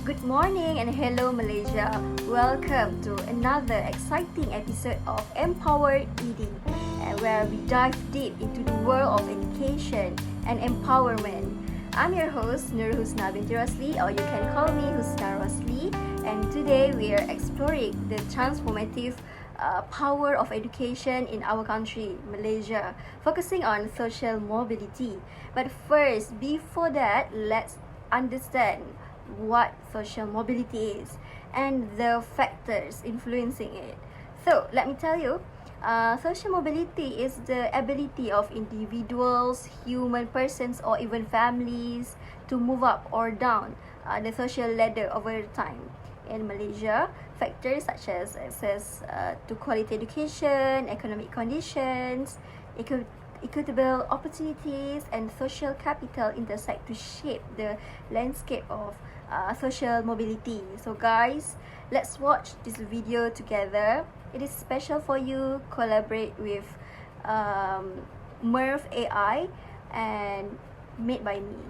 Good morning and hello Malaysia. Welcome to another exciting episode of Empowered Eating, where we dive deep into the world of education and empowerment. I'm your host Nur Husna binti Rosli, or you can call me Husna Rosli, and today we are exploring the transformative power of education in our country, Malaysia, focusing on social mobility. But first, before that, let's understand what social mobility is and the factors influencing it. So, let me tell you, social mobility is the ability of individuals, human persons, or even families to move up or down the social ladder over time. In Malaysia, factors such as access to quality education, economic conditions, equitable opportunities, and social capital intersect to shape the landscape of social mobility. So guys, let's watch this video together. It is special for you. Collaborate with Merv AI and made by me.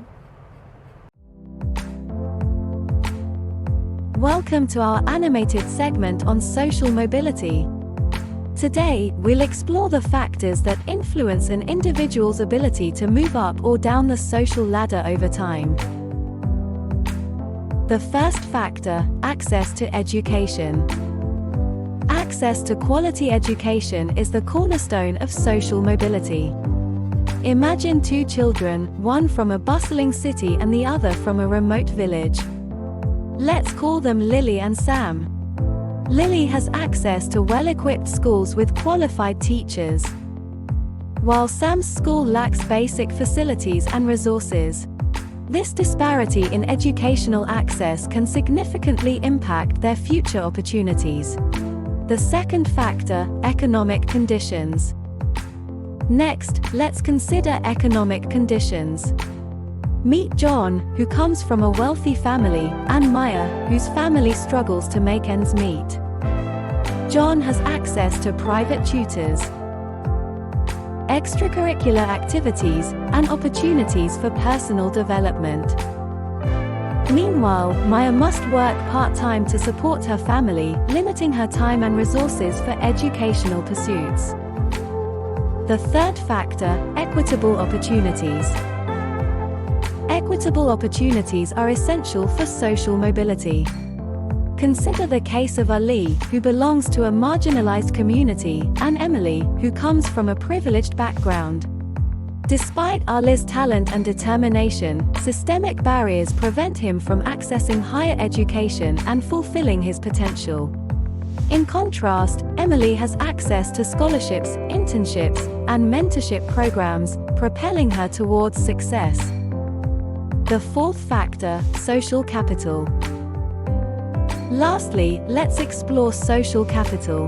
Welcome to our animated segment on social mobility. Today, we'll explore the factors that influence an individual's ability to move up or down the social ladder over time. The first factor, access to education. Access to quality education is the cornerstone of social mobility. Imagine two children, one from a bustling city and the other from a remote village. Let's call them Lily and Sam. Lily has access to well-equipped schools with qualified teachers, while Sam's school lacks basic facilities and resources. This disparity in educational access can significantly impact their future opportunities. The second factor, economic conditions. Next, let's consider economic conditions. Meet John, who comes from a wealthy family, and Maya, whose family struggles to make ends meet. John has access to private tutors, extracurricular activities, and opportunities for personal development. Meanwhile, Maya must work part-time to support her family, limiting her time and resources for educational pursuits. The third factor, equitable opportunities. Equitable opportunities are essential for social mobility. Consider the case of Ali, who belongs to a marginalized community, and Emily, who comes from a privileged background. Despite Ali's talent and determination, systemic barriers prevent him from accessing higher education and fulfilling his potential. In contrast, Emily has access to scholarships, internships, and mentorship programs, propelling her towards success. The fourth factor, social capital. Lastly, let's explore social capital.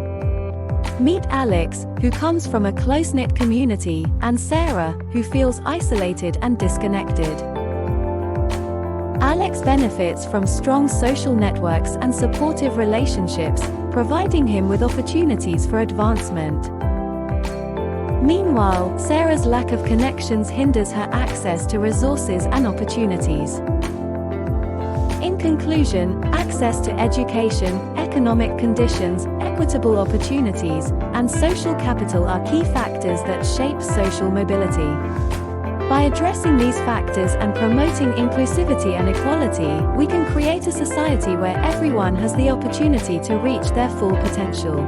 Meet Alex, who comes from a close-knit community, and Sarah, who feels isolated and disconnected. Alex benefits from strong social networks and supportive relationships, providing him with opportunities for advancement. Meanwhile, Sarah's lack of connections hinders her access to resources and opportunities. In conclusion, access to education, economic conditions, equitable opportunities, and social capital are key factors that shape social mobility. By addressing these factors and promoting inclusivity and equality, we can create a society where everyone has the opportunity to reach their full potential.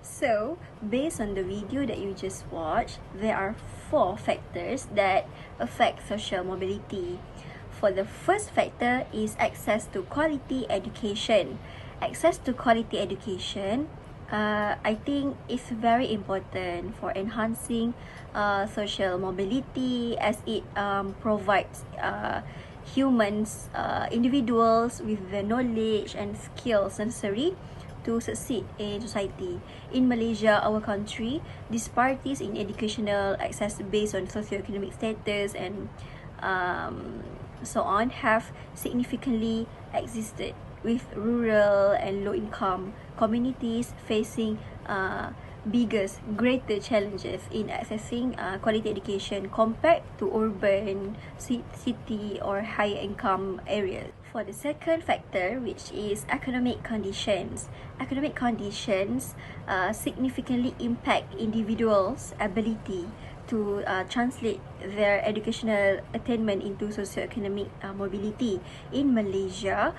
So, based on the video that you just watched, there are 4 factors that affect social mobility. For the first factor is access to quality education. Access to quality education, I think is very important for enhancing social mobility, as it provides humans, individuals with the knowledge and skills necessary to succeed in society. In Malaysia, our country, disparities in educational access based on socioeconomic status and so on have significantly existed, with rural and low-income communities facing greater challenges in accessing quality education compared to urban, city or higher income areas. For the second factor, which is economic conditions, significantly impact individuals' ability to translate their educational attainment into socio-economic mobility. In Malaysia,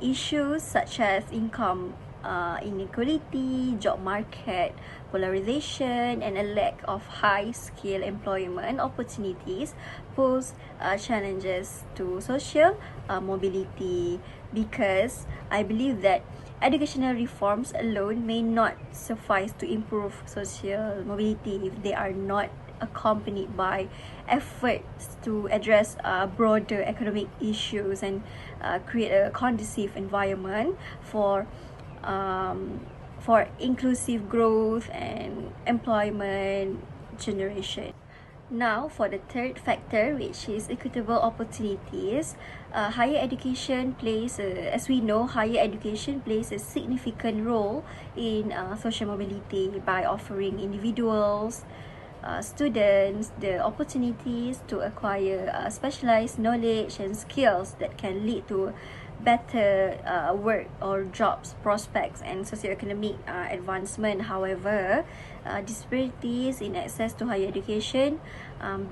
issues such as income inequality, job market polarization, and a lack of high-skill employment opportunities pose challenges to social mobility, because I believe that educational reforms alone may not suffice to improve social mobility if they are not accompanied by efforts to address broader economic issues and create a conducive environment for inclusive growth and employment generation. Now, for the third factor, which is equitable opportunities, higher education plays, as we know, higher education plays a significant role in social mobility by offering individuals, students the opportunities to acquire specialized knowledge and skills that can lead to better work or jobs prospects and socioeconomic advancement. However, disparities in access to higher education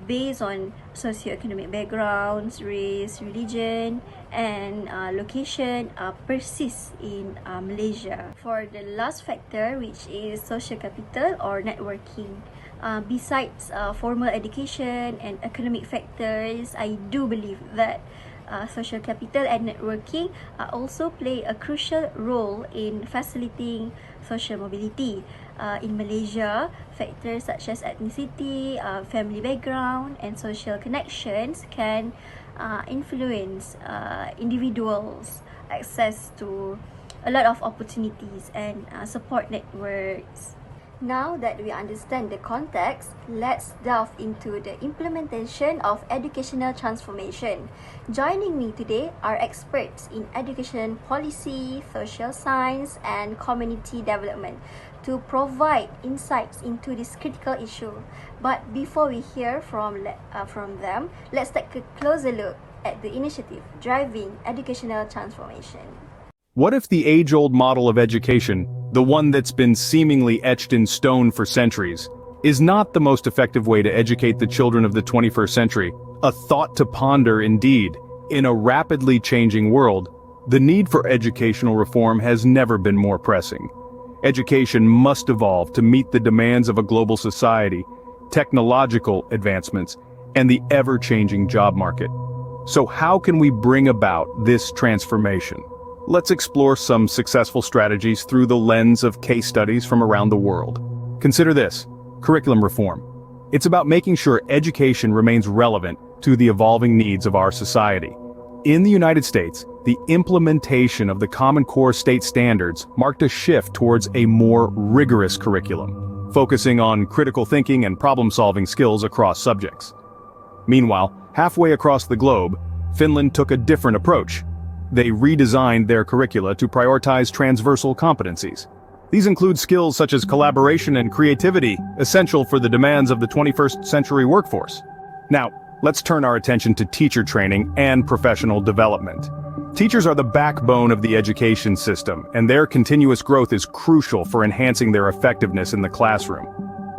based on socioeconomic backgrounds, race, religion, and location persist in Malaysia. For the last factor, which is social capital or networking, besides formal education and economic factors, I do believe that social capital and networking also play a crucial role in facilitating social mobility. In Malaysia, factors such as ethnicity, family background, and social connections can influence individuals' access to a lot of opportunities and support networks. Now that we understand the context, let's delve into the implementation of educational transformation. Joining me today are experts in education policy, social science, and community development to provide insights into this critical issue. But before we hear from them, let's take a closer look at the initiative driving educational transformation. What if the age-old model of education, the one that's been seemingly etched in stone for centuries, is not the most effective way to educate the children of the 21st century? A thought to ponder indeed. In a rapidly changing world, the need for educational reform has never been more pressing. Education must evolve to meet the demands of a global society, technological advancements, and the ever-changing job market. So how can we bring about this transformation? Let's explore some successful strategies through the lens of case studies from around the world. Consider this: curriculum reform. It's about making sure education remains relevant to the evolving needs of our society. In the United States, the implementation of the Common Core state standards marked a shift towards a more rigorous curriculum, focusing on critical thinking and problem-solving skills across subjects. Meanwhile, halfway across the globe, Finland took a different approach. They redesigned their curricula to prioritize transversal competencies. These include skills such as collaboration and creativity, essential for the demands of the 21st century workforce. Now, let's turn our attention to teacher training and professional development. Teachers are the backbone of the education system, and their continuous growth is crucial for enhancing their effectiveness in the classroom.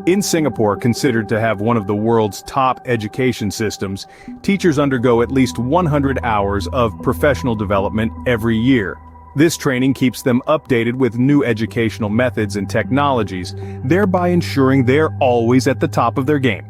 In Singapore, considered to have one of the world's top education systems, teachers undergo at least 100 hours of professional development every year. This training keeps them updated with new educational methods and technologies, thereby ensuring they're always at the top of their game.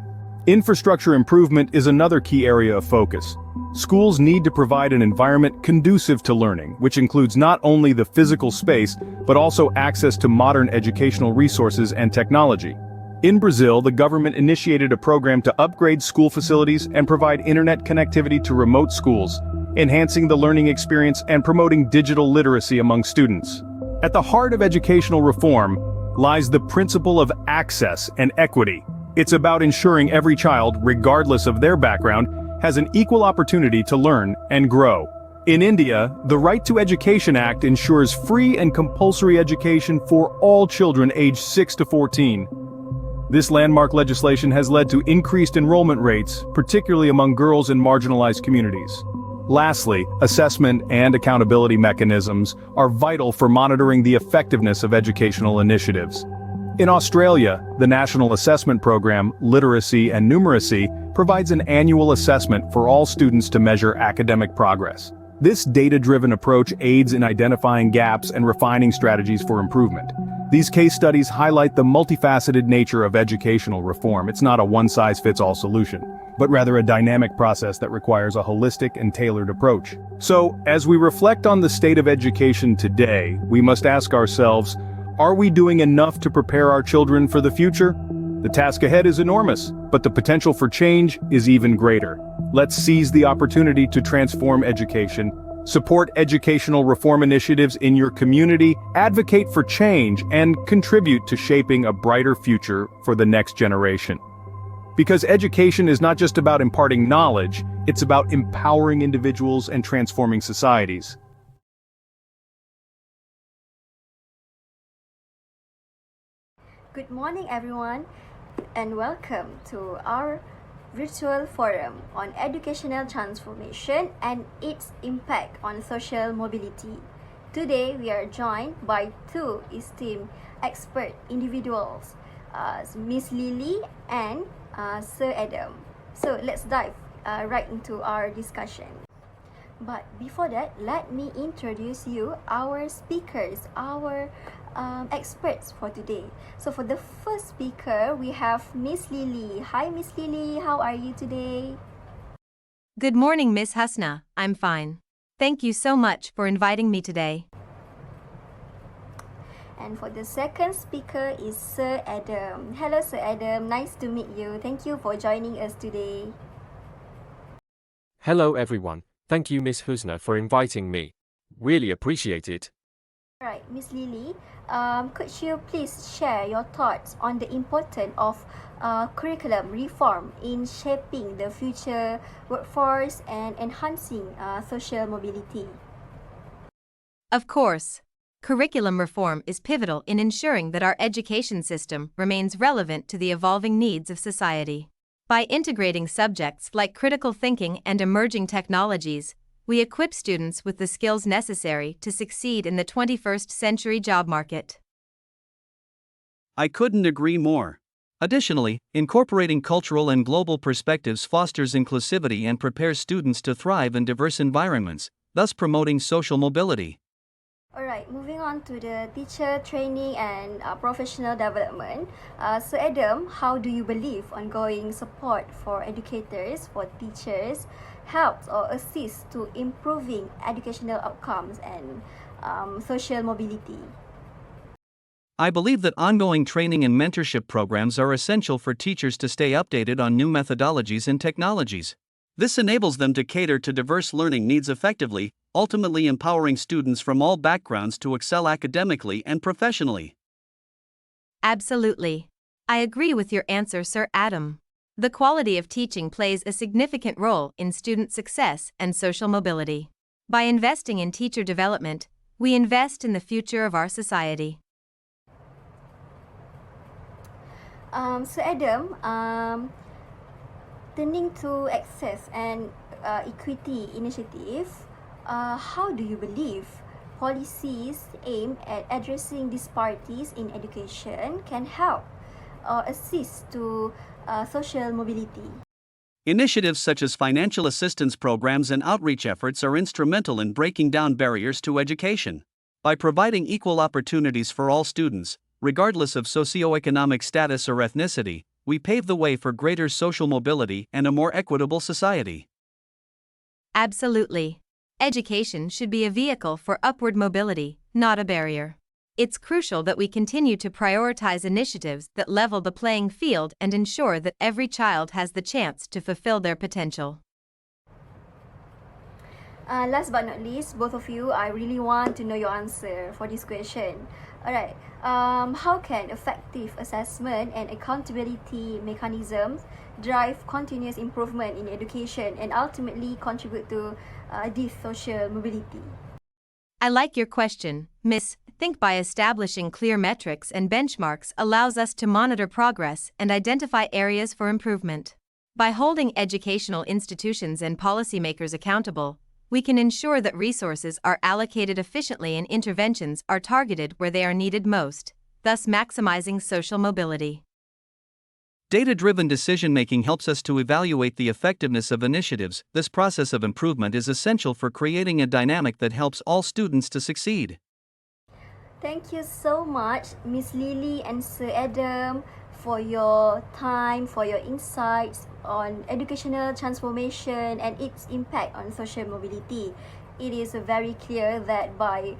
Infrastructure improvement is another key area of focus. Schools need to provide an environment conducive to learning, which includes not only the physical space, but also access to modern educational resources and technology. In Brazil, the government initiated a program to upgrade school facilities and provide internet connectivity to remote schools, enhancing the learning experience and promoting digital literacy among students. At the heart of educational reform lies the principle of access and equity. It's about ensuring every child, regardless of their background, has an equal opportunity to learn and grow. In India, the Right to Education Act ensures free and compulsory education for all children aged 6 to 14. This landmark legislation has led to increased enrollment rates, particularly among girls in marginalized communities. Lastly, assessment and accountability mechanisms are vital for monitoring the effectiveness of educational initiatives. In Australia, the National Assessment Program, Literacy and Numeracy, provides an annual assessment for all students to measure academic progress. This data-driven approach aids in identifying gaps and refining strategies for improvement. These case studies highlight the multifaceted nature of educational reform. It's not a one-size-fits-all solution, but rather a dynamic process that requires a holistic and tailored approach. So, as we reflect on the state of education today, we must ask ourselves, are we doing enough to prepare our children for the future? The task ahead is enormous, but the potential for change is even greater. Let's seize the opportunity to transform education, support educational reform initiatives in your community, advocate for change, and contribute to shaping a brighter future for the next generation. Because education is not just about imparting knowledge, it's about empowering individuals and transforming societies. Good morning, everyone, and welcome to our virtual forum on educational transformation and its impact on social mobility. Today, we are joined by two esteemed expert individuals, Miss Lily and Sir Adam. So let's dive right into our discussion. But before that, let me introduce you our speakers, our experts for today. So for the first speaker, we have Miss Lily. Hi, Miss Lily. How are you today? Good morning, Miss Husna. I'm fine. Thank you so much for inviting me today. And for the second speaker is Sir Adam. Hello, Sir Adam. Nice to meet you. Thank you for joining us today. Hello, everyone. Thank you, Miss Husna, for inviting me. Really appreciate it. Alright, Miss Lily, could you please share your thoughts on the importance of curriculum reform in shaping the future workforce and enhancing social mobility? Of course. Curriculum reform is pivotal in ensuring that our education system remains relevant to the evolving needs of society. By integrating subjects like critical thinking and emerging technologies, we equip students with the skills necessary to succeed in the 21st century job market. I couldn't agree more. Additionally, incorporating cultural and global perspectives fosters inclusivity and prepares students to thrive in diverse environments, thus promoting social mobility. Alright, moving on to the teacher training and professional development. So Adam, how do you believe ongoing support for educators, for teachers, helps or assists to improving educational outcomes and social mobility? I believe that ongoing training and mentorship programs are essential for teachers to stay updated on new methodologies and technologies. This enables them to cater to diverse learning needs effectively, ultimately empowering students from all backgrounds to excel academically and professionally. Absolutely. I agree with your answer, Sir Adam. The quality of teaching plays a significant role in student success and social mobility. By investing in teacher development, we invest in the future of our society. So Adam, turning to access and equity initiative, how do you believe policies aimed at addressing disparities in education can help or assist to social mobility? Initiatives such as financial assistance programs and outreach efforts are instrumental in breaking down barriers to education. By providing equal opportunities for all students, regardless of socioeconomic status or ethnicity, we pave the way for greater social mobility and a more equitable society. Absolutely. Education should be a vehicle for upward mobility, not a barrier. It's crucial that we continue to prioritize initiatives that level the playing field and ensure that every child has the chance to fulfill their potential. Last but not least, both of you, I really want to know your answer for this question. Alright, how can effective assessment and accountability mechanisms drive continuous improvement in education and ultimately contribute to this social mobility? I like your question, Miss. Think by establishing clear metrics and benchmarks allows us to monitor progress and identify areas for improvement. By holding educational institutions and policymakers accountable, we can ensure that resources are allocated efficiently and interventions are targeted where they are needed most, thus maximizing social mobility. Data-driven decision-making helps us to evaluate the effectiveness of initiatives. This process of improvement is essential for creating a dynamic that helps all students to succeed. Thank you so much, Miss Lily and Sir Adam, for your time, for your insights on educational transformation and its impact on social mobility. It is very clear that by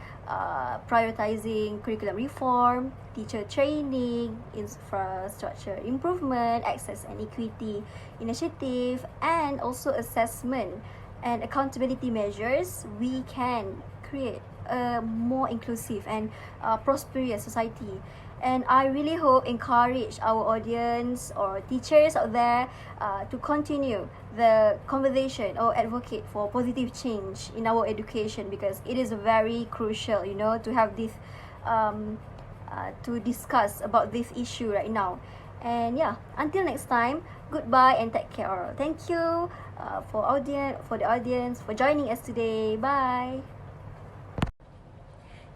prioritizing curriculum reform, teacher training, infrastructure improvement, access and equity initiative, and also assessment and accountability measures, we can create a more inclusive and prosperous society. And I really hope encourage our audience or teachers out there to continue the conversation or advocate for positive change in our education, because it is very crucial, to have this to discuss about this issue right now. And yeah, until next time, goodbye and take care. Thank you for the audience for joining us today. Bye.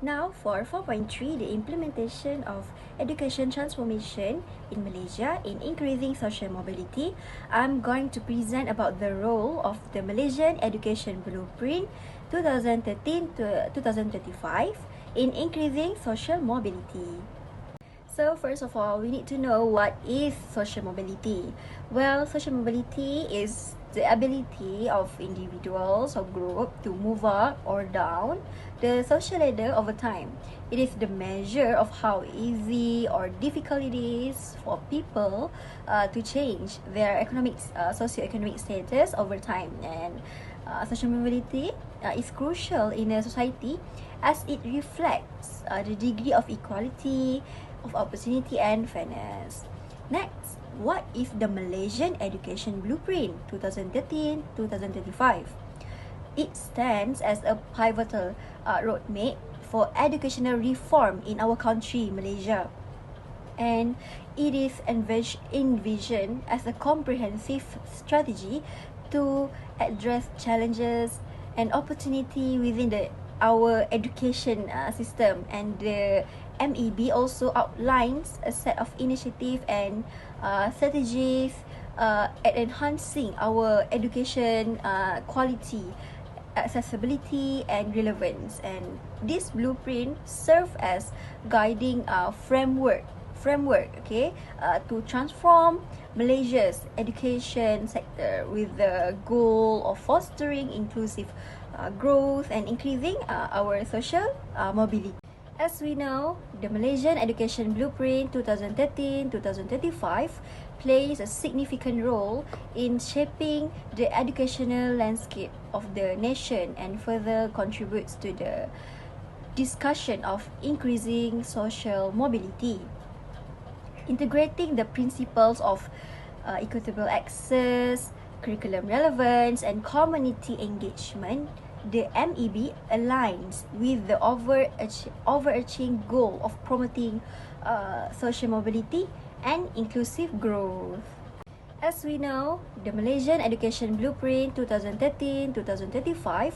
Now for 4.3, the implementation of education transformation in Malaysia in increasing social mobility, I'm going to present about the role of the Malaysian Education Blueprint 2013 to 2025 in increasing social mobility. So first of all, we need to know what is social mobility. Well, social mobility is the ability of individuals or group to move up or down the social ladder over time. It is the measure of how easy or difficult it is for people to change their socioeconomic status over time. And social mobility is crucial in a society as it reflects the degree of equality, of opportunity and fairness. Next, what is the Malaysian Education Blueprint 2013-2025? It stands as a pivotal roadmap for educational reform in our country, Malaysia. And it is envisioned as a comprehensive strategy to address challenges and opportunity within our education system. And the MEB also outlines a set of initiatives and strategies at enhancing our education quality, accessibility and relevance. And this blueprint serves as guiding framework to transform Malaysia's education sector with the goal of fostering inclusive growth and increasing our social mobility. As we know, the Malaysian Education Blueprint 2013-2025 plays a significant role in shaping the educational landscape of the nation and further contributes to the discussion of increasing social mobility. Integrating the principles of equitable access, curriculum relevance, and community engagement, the MEB aligns with the overarching goal of promoting social mobility and inclusive growth. As we know, the Malaysian Education Blueprint 2013-2025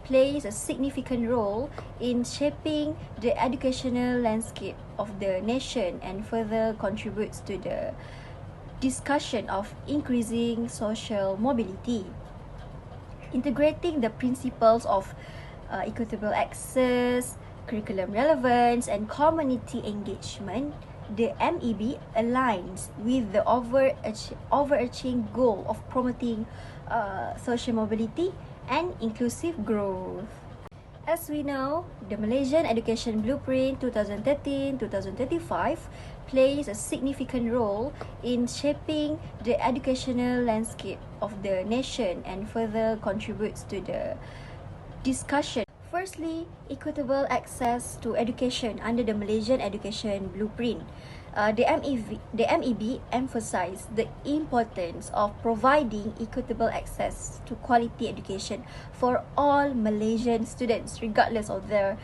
plays a significant role in shaping the educational landscape of the nation and further contributes to the discussion of increasing social mobility. Integrating the principles of equitable access, curriculum relevance, and community engagement, the MEB aligns with the overarching goal of promoting social mobility and inclusive growth. As we know, the Malaysian Education Blueprint 2013-2025 plays a significant role in shaping the educational landscape of the nation and further contributes to the discussion. Firstly, equitable access to education under the Malaysian Education Blueprint. The MEB emphasised the importance of providing equitable access to quality education for all Malaysian students, regardless of their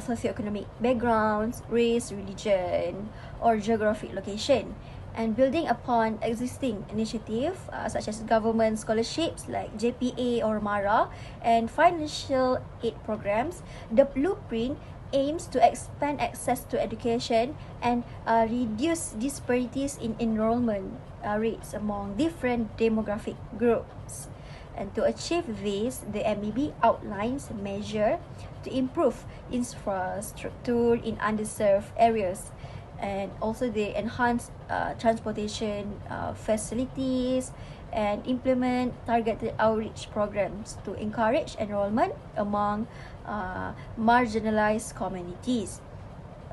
socioeconomic backgrounds, race, religion, or geographic location. And building upon existing initiatives such as government scholarships like JPA or MARA and financial aid programs, the blueprint aims to expand access to education and reduce disparities in enrollment rates among different demographic groups. And to achieve this, the MEB outlines measures to improve infrastructure in underserved areas, and also they enhance transportation facilities and implement targeted outreach programs to encourage enrollment among marginalized communities.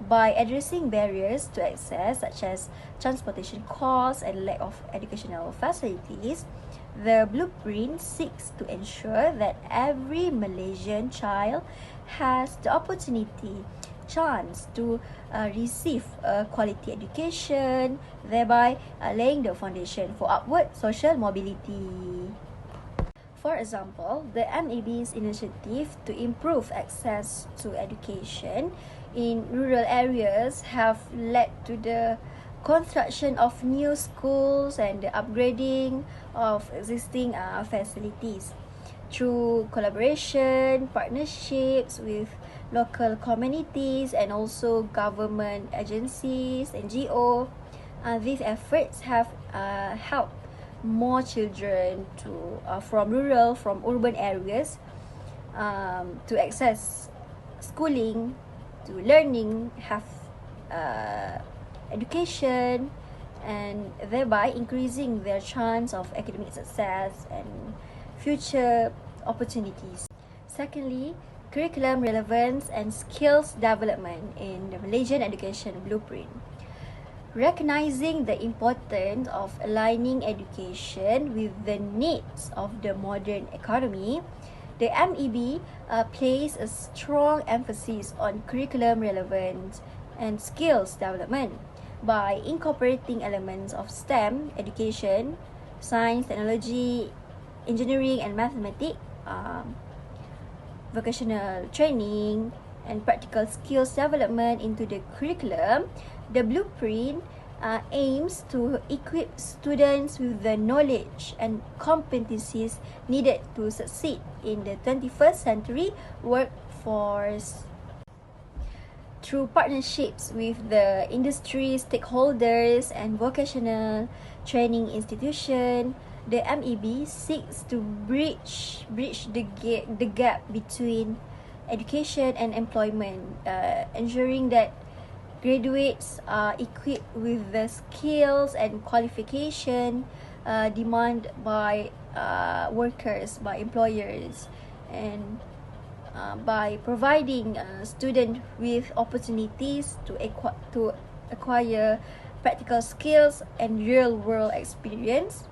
By addressing barriers to access such as transportation costs and lack of educational facilities, the blueprint seeks to ensure that every Malaysian child has the chance to receive a quality education, thereby laying the foundation for upward social mobility. For example, the MEB's initiative to improve access to education in rural areas have led to the construction of new schools and the upgrading of existing facilities. Through collaboration, partnerships with local communities and also government agencies, NGO, these efforts have helped more children from urban areas to access schooling, to learning, have education, and thereby increasing their chance of academic success and future opportunities. Secondly, curriculum relevance and skills development in the Malaysian Education Blueprint. Recognizing the importance of aligning education with the needs of the modern economy, the MEB places a strong emphasis on curriculum relevance and skills development by incorporating elements of STEM education, science, technology, engineering and mathematics, vocational training, and practical skills development into the curriculum. The blueprint aims to equip students with the knowledge and competencies needed to succeed in the 21st century workforce. Through partnerships with the industry stakeholders and vocational training institutions, the MEB seeks to bridge the gap between education and employment, ensuring that graduates are equipped with the skills and qualification demanded by workers, by employers, and by providing students with opportunities to acquire practical skills and real-world experience.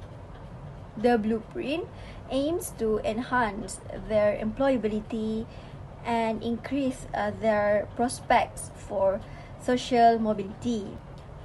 The blueprint aims to enhance their employability and increase their prospects for social mobility.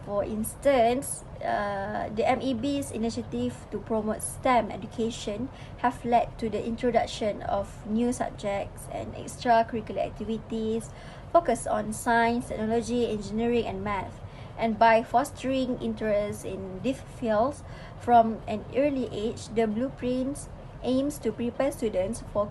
For instance, the MEB's initiative to promote STEM education have led to the introduction of new subjects and extracurricular activities focused on science, technology, engineering, and math. And by fostering interest in these fields from an early age, the blueprints aims to prepare students for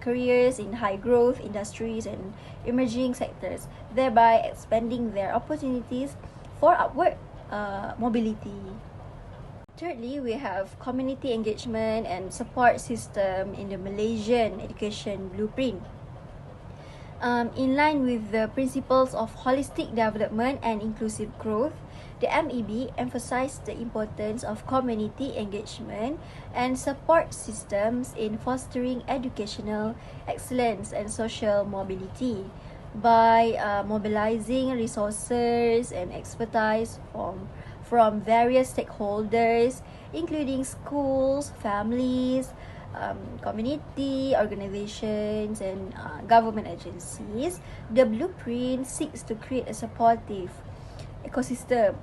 careers in high growth industries and emerging sectors, thereby expanding their opportunities for upward mobility. Thirdly, we have community engagement and support system in the Malaysian Education Blueprint. In line with the principles of holistic development and inclusive growth, the MEB emphasized the importance of community engagement and support systems in fostering educational excellence and social mobility. By mobilizing resources and expertise from various stakeholders, including schools, families, community, organizations, and government agencies, the blueprint seeks to create a supportive ecosystem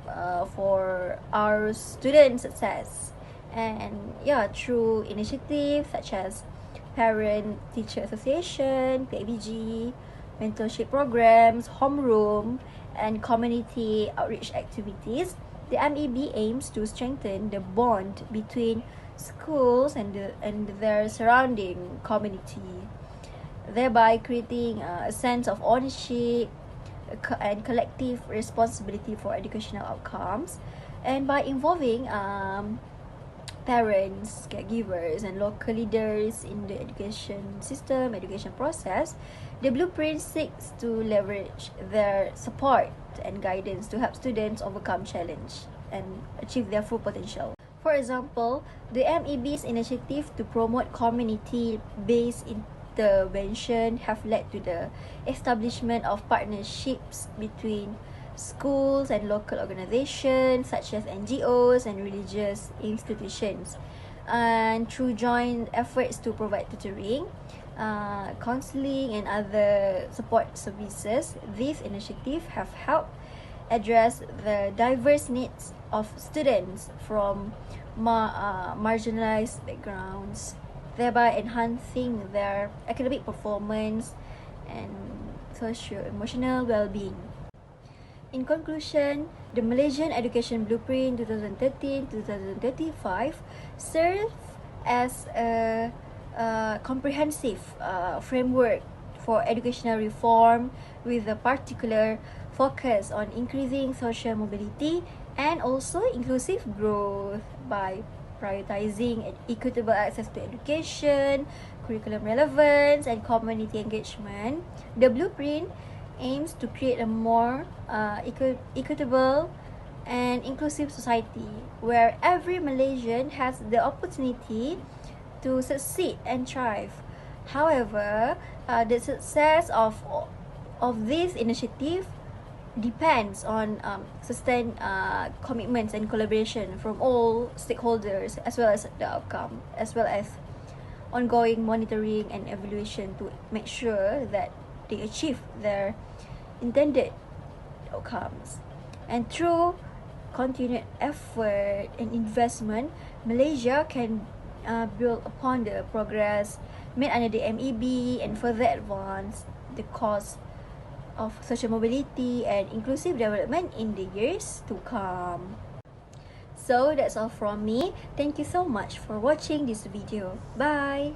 for our student success. And yeah, through initiatives such as Parent Teacher Association, PABG, mentorship programs, homeroom, and community outreach activities, the MEB aims to strengthen the bond between schools and their surrounding community, thereby creating a sense of ownership and collective responsibility for educational outcomes. And by involving parents, caregivers, and local leaders in the education system, education process, the blueprint seeks to leverage their support and guidance to help students overcome challenge and achieve their full potential. For example, the MEB's initiative to promote community-based intervention have led to the establishment of partnerships between schools and local organizations such as NGOs and religious institutions. And through joint efforts to provide tutoring, counseling, and other support services, these initiatives have helped address the diverse needs of students from marginalized backgrounds, thereby enhancing their academic performance and socio-emotional well-being. In conclusion, the Malaysian Education Blueprint 2013-2035 serves as a comprehensive framework for educational reform with a particular focus on increasing social mobility and also inclusive growth by prioritizing equitable access to education, curriculum relevance, and community engagement. The blueprint aims to create a more equitable and inclusive society where every Malaysian has the opportunity to succeed and thrive. However, the success of this initiative depends on sustained commitments and collaboration from all stakeholders, as well as the outcome, as well as ongoing monitoring and evaluation to make sure that they achieve their intended outcomes. And through continued effort and investment, Malaysia can build upon the progress made under the MEB and further advance the cause of social mobility and inclusive development in the years to come. So that's all from me. Thank you so much for watching this video. Bye!